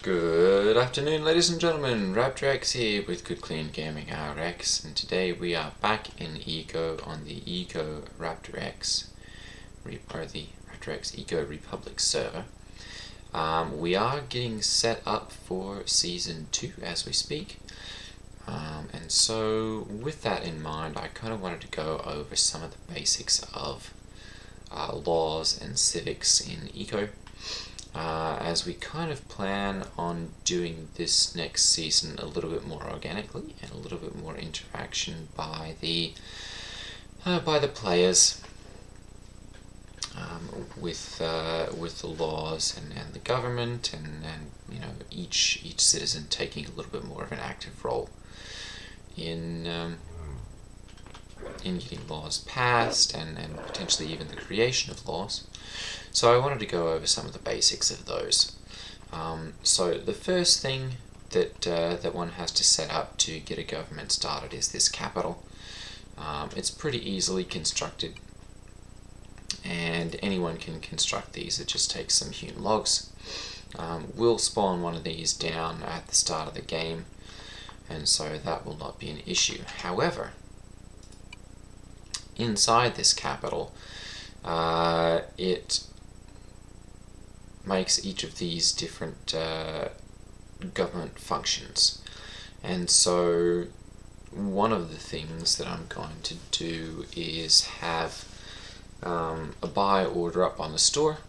Good afternoon, ladies and gentlemen. Raptor X here with Good Clean Gaming RX, and today we are back in Eco on the Eco Raptor X, or the Raptor X ECO Republic server. We are getting set up for Season 2 as we speak, and so with that in mind, I kind of wanted to go over some of the basics of laws and civics in Eco. As we kind of plan on doing this next season a little bit more organically and a little bit more interaction by the players with the laws and the government and you know each citizen taking a little bit more of an active role in getting laws passed and potentially even the creation of laws. So I wanted to go over some of the basics of those. So the first thing that one has to set up to get a government started is this capital. It's pretty easily constructed, and anyone can construct these. It just takes some hewn logs. We'll spawn one of these down at the start of the game, and so that will not be an issue. However, inside this capital, it makes each of these different government functions, and so one of the things that I'm going to do is have a buy order up on the store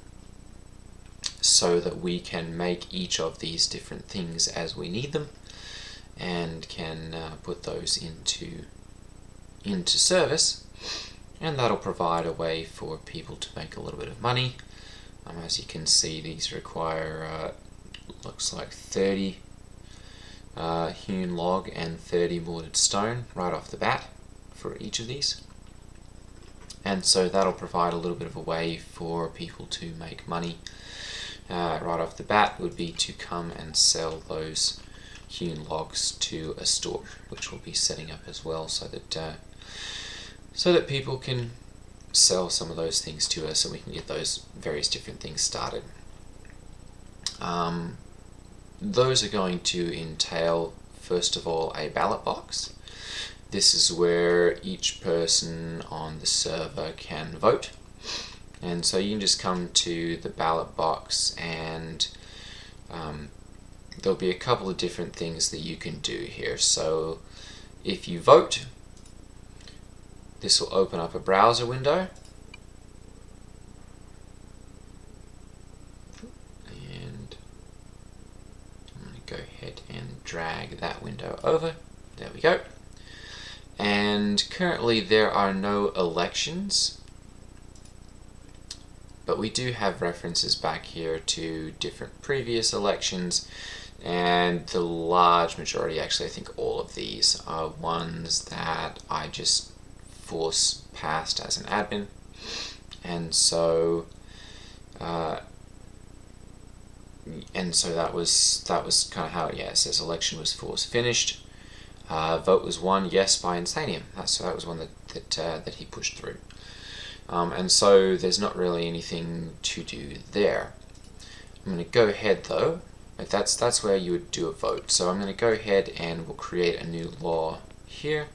so that we can make each of these different things as we need them and can put those into service, and that'll provide a way for people to make a little bit of money. As you can see, these require looks like 30 hewn log and 30 mortared stone right off the bat for each of these, and so that'll provide a little bit of a way for people to make money. Right off the bat would be to come and sell those hewn logs to a store, which we'll be setting up as well, so that people can sell some of those things to us and we can get those various different things started. Those are going to entail, first of all, a ballot box. This is where each person on the server can vote, and so you can just come to the ballot box and there'll be a couple of different things that you can do here. So if you vote, this will open up a browser window, and I'm going to go ahead and drag that window over. There we go. And currently there are no elections, but we do have references back here to different previous elections, and the large majority, actually I think all of these, are ones that I just force passed as an admin, and so that was kind of how it says election was force finished. Vote was won, yes, by Insanium. So that was one that he pushed through, and so there's not really anything to do there. I'm going to go ahead though. That's where you would do a vote. So I'm going to go ahead and we'll create a new law here.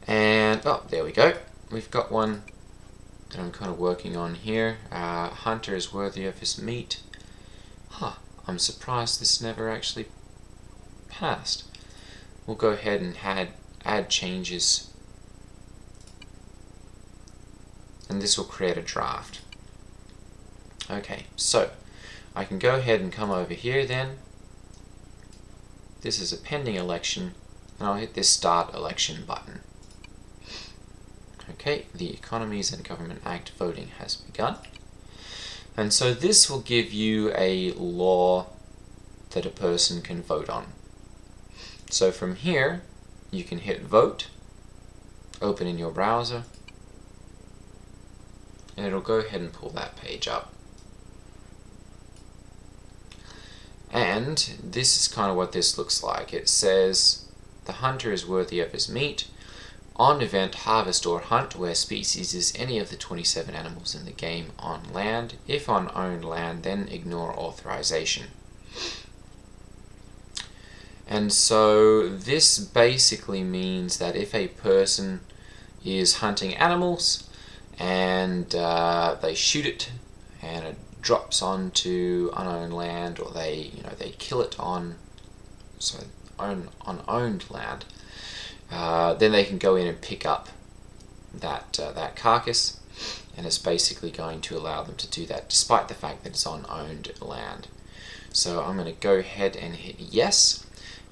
And, there we go. We've got one that I'm kind of working on here. Hunter is worthy of his meat. I'm surprised this never actually passed. We'll go ahead and add changes, and this will create a draft. Okay, so I can go ahead and come over here then. This is a pending election, and I'll hit this Start Election button. Okay, the Economies and Government Act voting has begun. And so this will give you a law that a person can vote on. So from here, you can hit vote, open in your browser, and it'll go ahead and pull that page up. And this is kind of what this looks like. It says the hunter is worthy of his meat. On event, harvest or hunt where species is any of the 27 animals in the game on land. If on owned land, then ignore authorization. And so this basically means that if a person is hunting animals and they shoot it and it drops onto unowned land, or they kill it on owned land, then they can go in and pick up that carcass, and it's basically going to allow them to do that despite the fact that it's on owned land. So I'm going to go ahead and hit yes.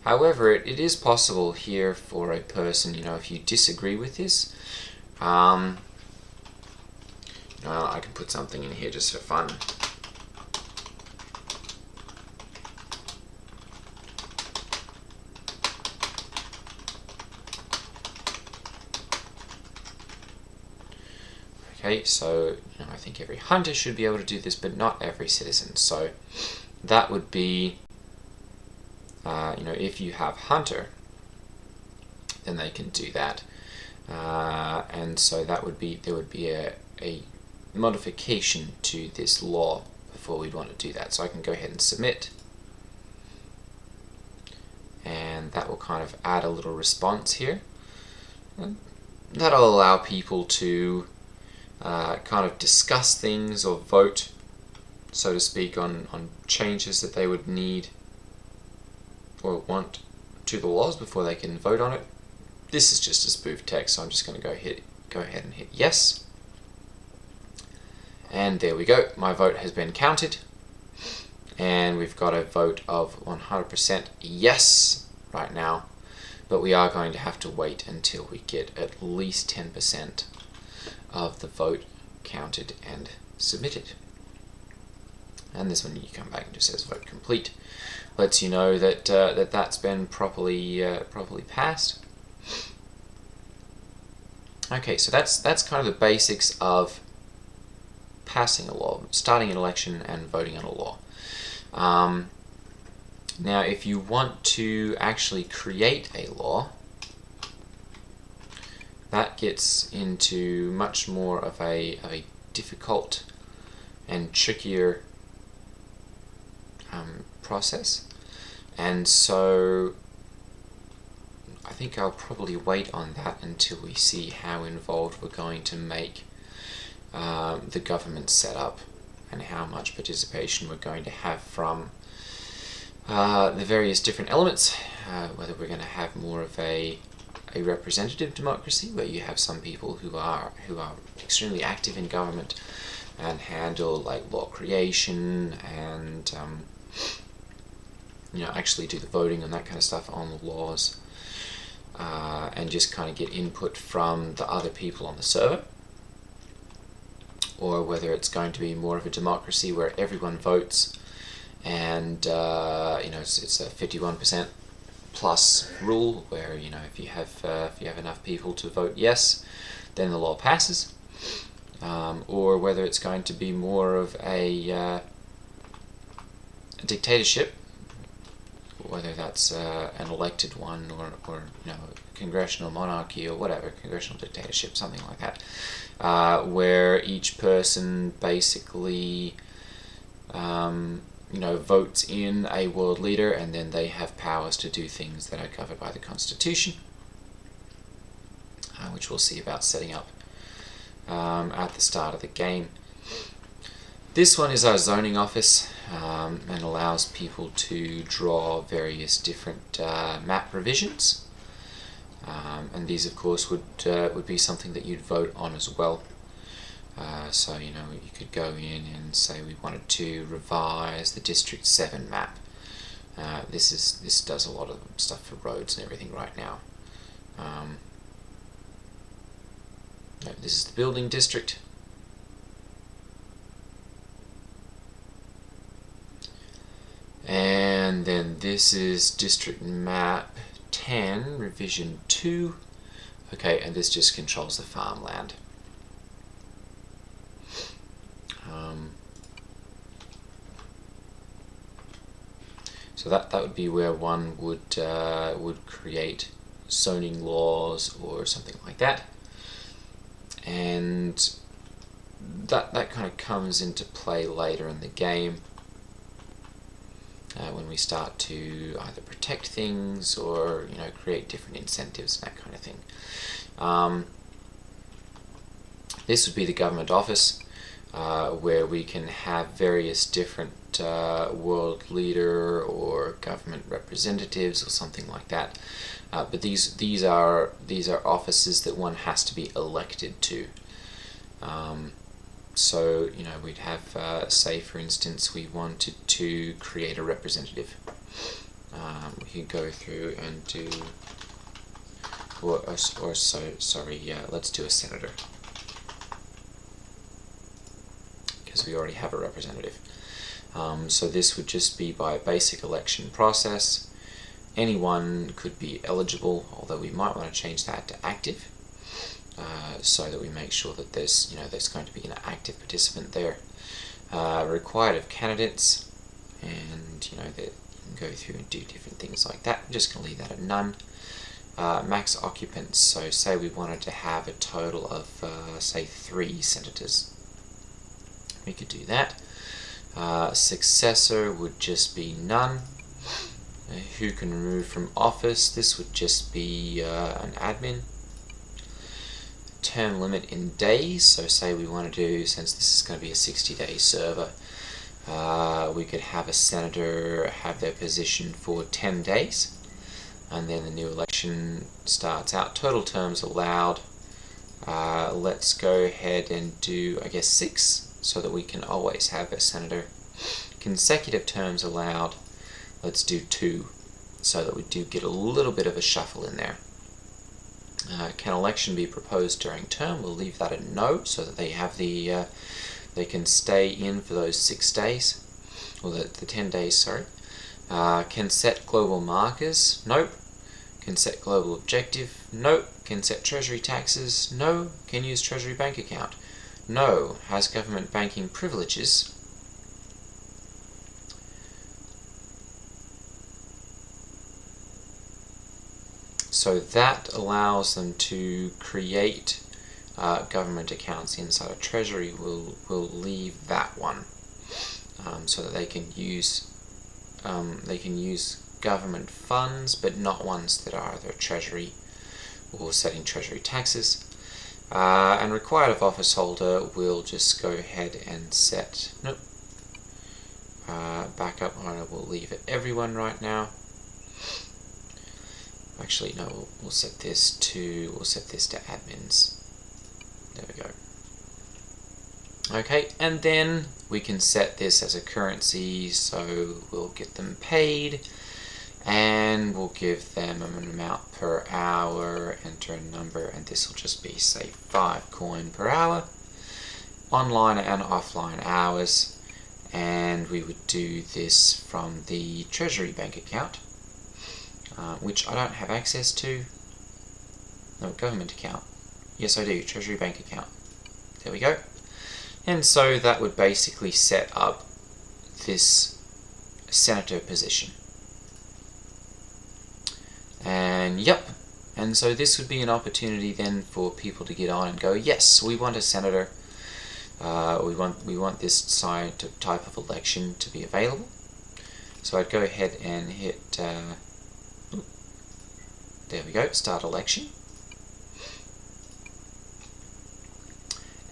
However, it is possible here for a person, if you disagree with this, I can put something in here just for fun. Okay, so I think every hunter should be able to do this, but not every citizen. So that would be, if you have hunter, then they can do that. And so there would be a modification to this law before we'd want to do that. So I can go ahead and submit, and that will kind of add a little response here. And that'll allow people to kind of discuss things or vote, so to speak, on changes that they would need or want to the laws before they can vote on it. This is just a spoof text, so I'm just going to go ahead and hit yes. And there we go, my vote has been counted, and we've got a vote of 100% yes right now, but we are going to have to wait until we get at least 10% of the vote counted and submitted. And this one, you come back and just says vote complete, lets you know that that's been properly passed. Okay, so that's kind of the basics of passing a law, starting an election and voting on a law. Now, if you want to actually create a law, that gets into much more of a difficult and trickier process, and so I think I'll probably wait on that until we see how involved we're going to make the government setup and how much participation we're going to have from the various different elements, whether we're going to have more of a representative democracy where you have some people who are extremely active in government and handle like law creation and actually do the voting and that kind of stuff on the laws, and just kind of get input from the other people on the server, or whether it's going to be more of a democracy where everyone votes and it's a 51% plus rule where if you have enough people to vote yes, then the law passes, or whether it's going to be more of a dictatorship, whether that's an elected one or congressional monarchy or whatever, congressional dictatorship, something like that, where each person basically votes in a world leader, and then they have powers to do things that are covered by the Constitution, which we'll see about setting up at the start of the game. This one is our zoning office, and allows people to draw various different map revisions, and these of course would be something that you'd vote on as well. So you could go in and say we wanted to revise the District 7 map. This does a lot of stuff for roads and everything right now. This is the building district. And then this is District Map 10, Revision 2. Okay, and this just controls the farmland. So that would be where one would create zoning laws or something like that. And that kind of comes into play later in the game when we start to either protect things or create different incentives and that kind of thing. This would be the government office, where we can have various different world leader or government representatives or something like that. But these are offices that one has to be elected to. So we'd have, say for instance, we wanted to create a representative. We could go through and do, let's do a senator, because we already have a representative. So this would just be by basic election process. Anyone could be eligible, although we might want to change that to active, so that we make sure that there's going to be an active participant there. Required of candidates, and that you can go through and do different things like that. I'm just going to leave that at none. Max occupants, so say we wanted to have a total of say 3 senators. We could do that. Successor would just be none. Who can remove from office? This would just be an admin. Term limit in days, so say we want to do, since this is going to be a 60-day server, we could have a senator have their position for 10 days, and then the new election starts out. Total terms allowed, let's go ahead and do, I guess, 6, so that we can always have a senator. Consecutive terms allowed, let's do 2, so that we do get a little bit of a shuffle in there. Can election be proposed during term? We'll leave that at no, so that they have the they can stay in for those 6 days, or the 10 days, sorry. Can set global markers? Nope. Can set global objective? Nope. Can set treasury taxes? No. Can use treasury bank account? No. Has government banking privileges? So that allows them to create government accounts inside of Treasury. We'll leave that one, so that they can use government funds, but not ones that are either Treasury or setting Treasury taxes. And required of office holder, we'll just go ahead and set backup owner. We'll leave it everyone right now. Actually, no, we'll set this to admins. There we go. Okay, and then we can set this as a currency, so we'll get them paid, and we'll give them an amount per hour, enter a number, and this will just be, say, 5 coin per hour. Online and offline hours, and we would do this from the Treasury bank account, which I don't have access to. No, government account. Yes, I do. Treasury bank account. There we go. And so that would basically set up this senator position. And yep. And so this would be an opportunity then for people to get on and go, yes, we want a senator. We want this type of election to be available. So I'd go ahead and hit. There we go. Start election.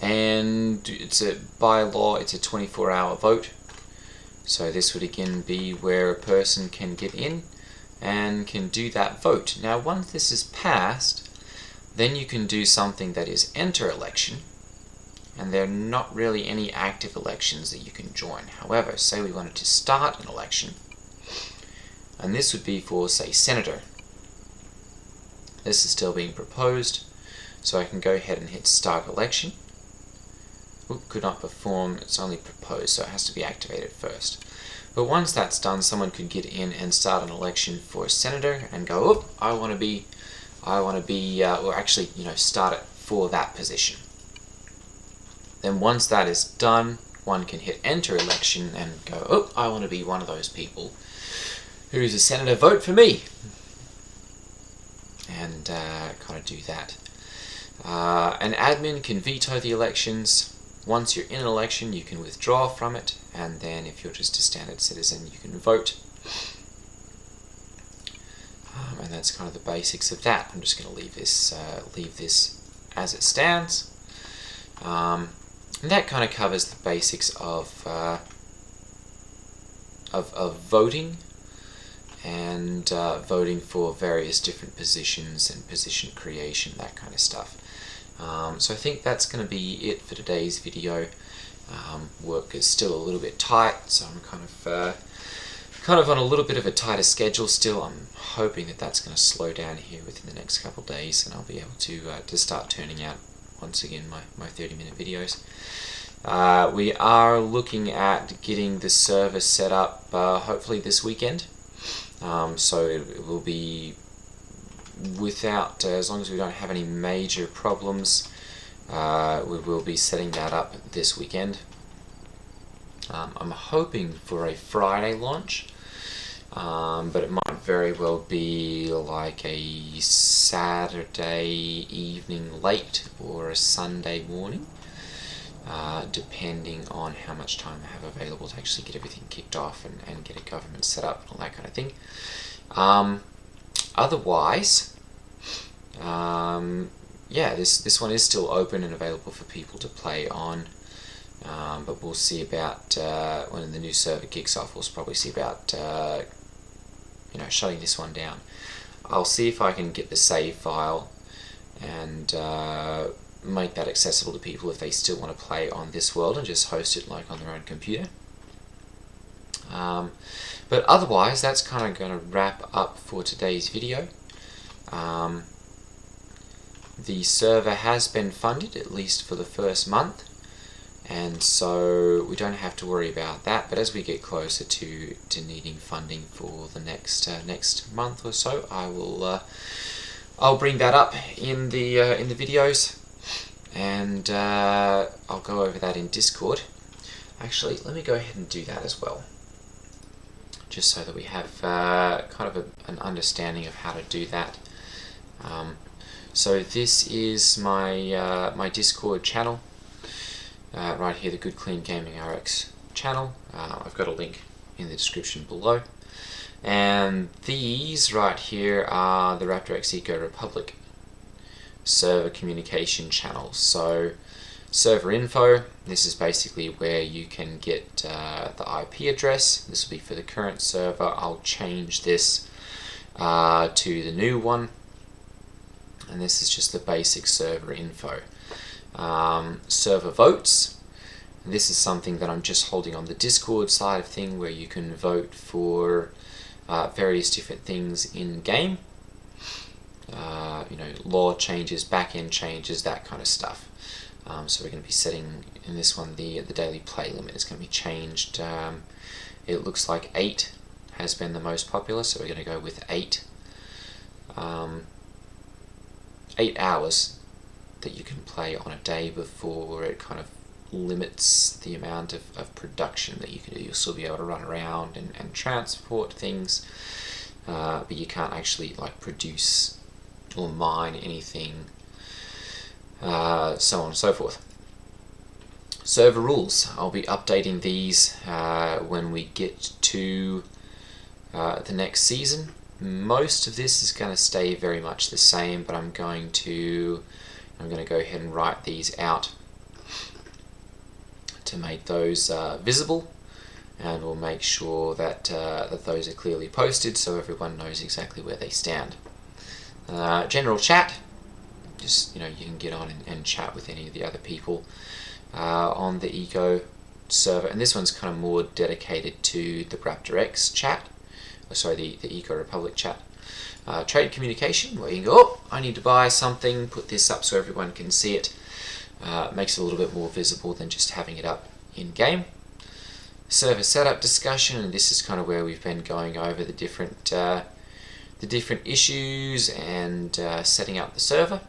And it's by law, it's a 24-hour vote. So this would again be where a person can get in and can do that vote. Now, once this is passed, then you can do something that is enter election, and there are not really any active elections that you can join. However, say we wanted to start an election, and this would be for, say, senator. This is still being proposed, so I can go ahead and hit start election. Could not perform, it's only proposed, so it has to be activated first. But once that's done, someone could get in and start an election for a senator and go, oh, I want to be, or actually, start it for that position. Then once that is done, one can hit enter election and go, oh, I want to be one of those people who's a senator, vote for me. and kind of do that. An admin can veto the elections. Once you're in an election, you can withdraw from it, and then if you're just a standard citizen, you can vote. And that's kind of the basics of that. I'm just going to leave this as it stands. And that kind of covers the basics of voting, and voting for various different positions and position creation, that kind of stuff. So I think that's going to be it for today's video. Work is still a little bit tight, so I'm kind of on a little bit of a tighter schedule still. I'm hoping that that's going to slow down here within the next couple of days, and I'll be able to start turning out once again my 30-minute videos. We are looking at getting the server set up hopefully this weekend. So it will be without, as long as we don't have any major problems, we will be setting that up this weekend. I'm hoping for a Friday launch, but it might very well be like a Saturday evening late or a Sunday morning, depending on how much time I have available to actually get everything kicked off and get a government set up and all that kind of thing. Otherwise, yeah, this one is still open and available for people to play on, but we'll see about when the new server kicks off. We'll probably see about shutting this one down. I'll see if I can get the save file and make that accessible to people if they still want to play on this world and just host it like on their own computer. But otherwise, that's kind of going to wrap up for today's video. The server has been funded, at least for the first month, and so we don't have to worry about that. But as we get closer to needing funding for the next month or so, I'll bring that up in the videos, and I'll go over that in Discord. Actually, let me go ahead and do that as well, just so that we have kind of an understanding of how to do that. So this is my my Discord channel, right here, the Good Clean Gaming RX channel. I've got a link in the description below. And these right here are the Raptor X ECO Republic server communication channels. So server info, this is basically where you can get the IP address. This will be for the current server. I'll change this to the new one, and this is just the basic server info. Server votes, this is something that I'm just holding on the Discord side of thing, where you can vote for various different things in game. Law changes, back-end changes, that kind of stuff. So we're going to be setting in this one the daily play limit is going to be changed. It looks like 8 has been the most popular, so we're going to go with 8. 8 hours that you can play on a day before it kind of limits the amount of production that you can do. You'll still be able to run around and transport things, but you can't actually like produce or mine anything, so on and so forth. Server rules, I'll be updating these when we get to the next season. Most of this is going to stay very much the same, but I'm going to go ahead and write these out to make those visible, and we'll make sure that that those are clearly posted so everyone knows exactly where they stand. General chat, just you can get on and chat with any of the other people on the Eco server, and this one's kind of more dedicated to the Raptor X chat. Sorry, the Eco Republic chat. Trade communication, where you can go, oh, I need to buy something, put this up so everyone can see it. Makes it a little bit more visible than just having it up in game. Server setup discussion, and this is kind of where we've been going over the different issues and setting up the server.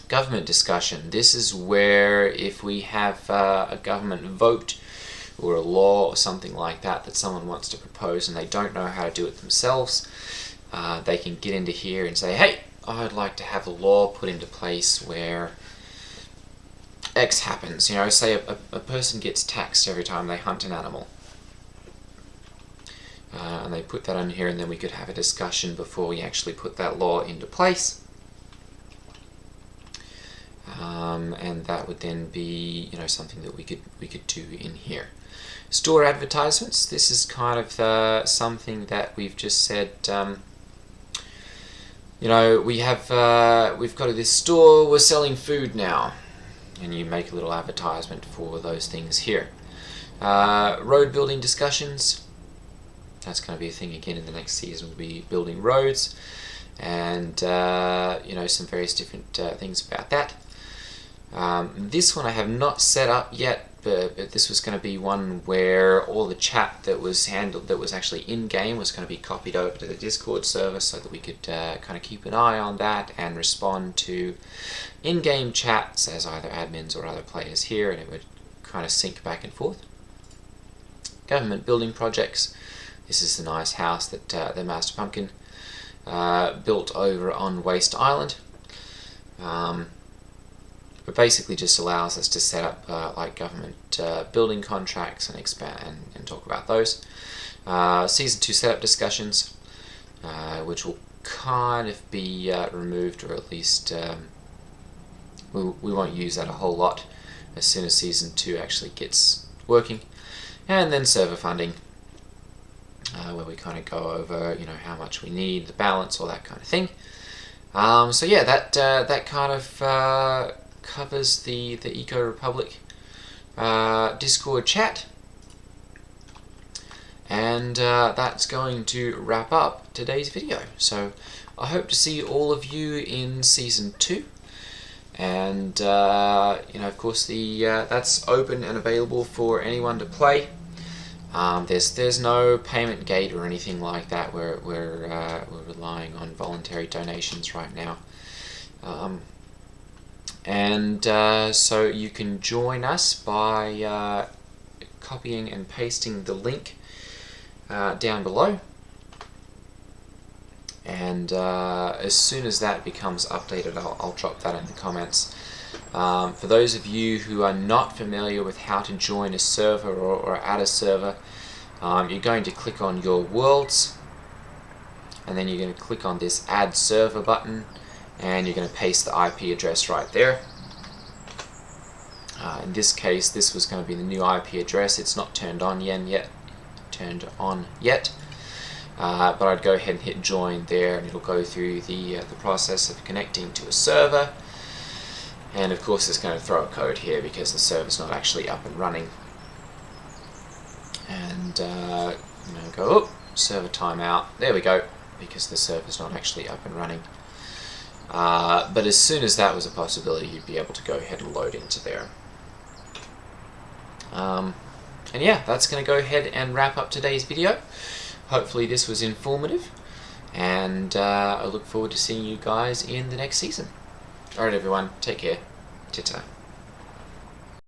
Government discussion, this is where if we have a government vote or a law or something like that that someone wants to propose and they don't know how to do it themselves, they can get into here and say, hey, I'd like to have a law put into place where X happens. You know, say a person gets taxed every time they hunt an animal. And they put that on here, and then we could have a discussion before we actually put that law into place. And that would then be, you know, something that we could do in here. Store advertisements. This is kind of something that we've just said. You know, we've got this store. We're selling food now, and you make a little advertisement for those things here. Road building discussions. That's going to be a thing again in the next season. We'll be building roads, and you know, some various different things about that. This one I have not set up yet, but this was going to be one where all the chat that was handled, that was actually in-game, was going to be copied over to the Discord server so that we could kind of keep an eye on that and respond to in-game chats as either admins or other players here, and it would kind of sync back and forth. Government building projects. This is the nice house that the Master Pumpkin built over on Waste Island. It basically just allows us to set up like government building contracts and expand and talk about those. Season 2 setup discussions, which will kind of be removed, or at least we won't use that a whole lot as soon as Season 2 actually gets working. And then server funding, where we kind of go over, you know, how much we need, the balance, all that kind of thing. So yeah, that kind of covers the Eco Republic Discord chat, and that's going to wrap up today's video. So I hope to see all of you in Season 2, and you know, of course, that's open and available for anyone to play. There's no payment gate or anything like that. We're relying on voluntary donations right now. So you can join us by copying and pasting the link down below, and as soon as that becomes updated, I'll drop that in the comments. For those of you who are not familiar with how to join a server or add a server, you're going to click on your worlds, and then you're going to click on this add server button, and you're going to paste the IP address right there. In this case, this was going to be the new IP address. It's not turned on yet. But I'd go ahead and hit join there, and it'll go through the process of connecting to a server. And of course, it's going to throw a code here because the server's not actually up and running. And you know, go, oh, server timeout. There we go, because the server's not actually up and running. But as soon as that was a possibility, you'd be able to go ahead and load into there. And yeah, that's going to go ahead and wrap up today's video. Hopefully this was informative, and I look forward to seeing you guys in the next season. Alright everyone, take care. Ta-ta.